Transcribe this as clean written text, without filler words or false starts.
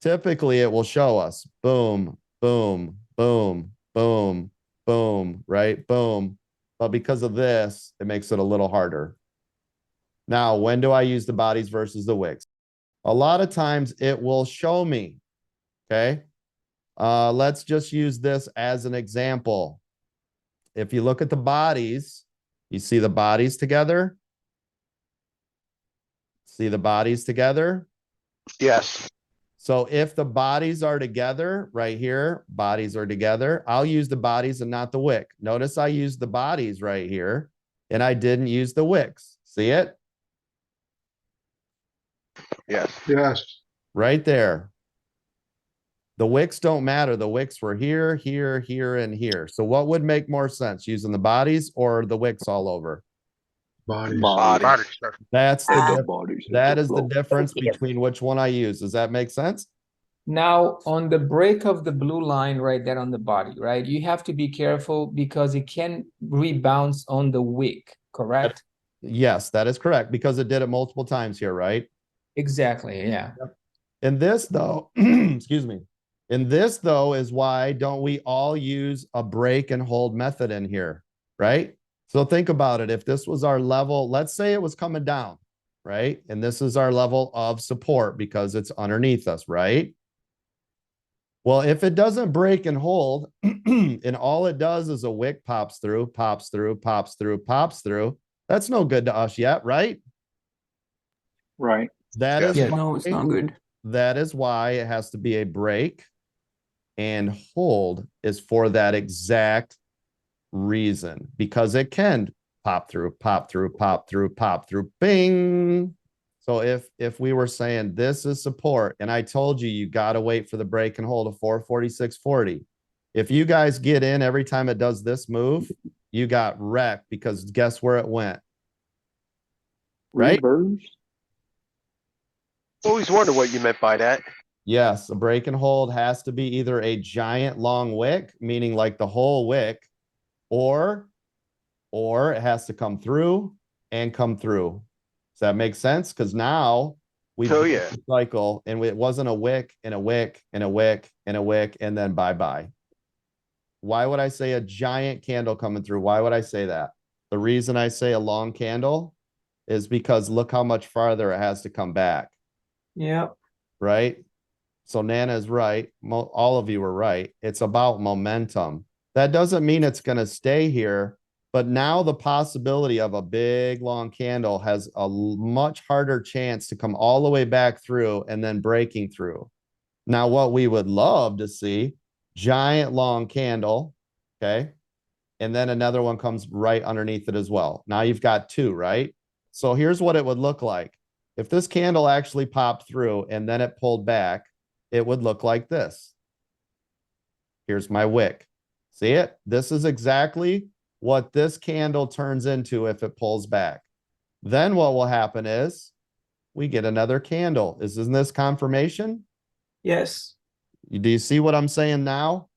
typically it will show us boom, boom, boom, boom, boom, right? Boom. But because of this, it makes it a little harder. Now, when do I use the bodies versus the wicks? A lot of times it will show me, okay? Let's just use this as an example. If you look at the bodies, you see the bodies together? See the bodies together? Yes. So if the bodies are together right here, bodies are together, I'll use the bodies and not the wick. Notice I used the bodies right here and I didn't use the wicks. See it? Yes. Yes. Right there. The wicks don't matter. The wicks were here, here, here, and here. So what would make more sense, using the bodies or the wicks all over? Bodies. Bodies. That's the Ah. difference. That is the difference between which one I use. Does that make sense? Now, on the break of the blue line right there on the body, right? You have to be careful because it can rebound on the wick, correct? Yes, that is correct because it did it multiple times here, right? Exactly, yeah. In this though, excuse me. In this though is why don't we all use a break and hold method in here, right? So think about it. If this was our level, let's say it was coming down, right? And this is our level of support because it's underneath us, right? Well, if it doesn't break and hold, and all it does is a wick pops through, pops through, pops through, pops through, that's no good to us yet, right? Right. That is Yeah, why, no, it's not good. that is why it has to be a break, and hold is for that exact reason, because it can pop through, pop through, pop through, pop through, bing. So if we were saying this is support, and I told you you got to wait for the break and hold of 446.40. If you guys get in every time it does this move, you got wrecked because guess where it went? Right? Reverse. Always wonder what you meant by that. Yes, a break and hold has to be either a giant long wick, meaning like the whole wick, or it has to come through and come through. Does that make sense? Because now we cycle and it wasn't a wick and a wick and a wick and a wick and then bye-bye. Why would I say a giant candle coming through? Why would I say that? The reason I say a long candle is because look how much farther it has to come back. Yeah. Right? So Nana is right. All of you are right. It's about momentum. That doesn't mean it's going to stay here, but now the possibility of a big long candle has a much harder chance to come all the way back through and then breaking through. Now, what we would love to see, giant long candle, okay? And then another one comes right underneath it as well. Now you've got two, right? So here's what it would look like. If this candle actually popped through and then it pulled back, it would look like this. Here's my wick. See it? This is exactly what this candle turns into if it pulls back. Then what will happen is we get another candle. Isn't this confirmation? Yes. Do you see what I'm saying now?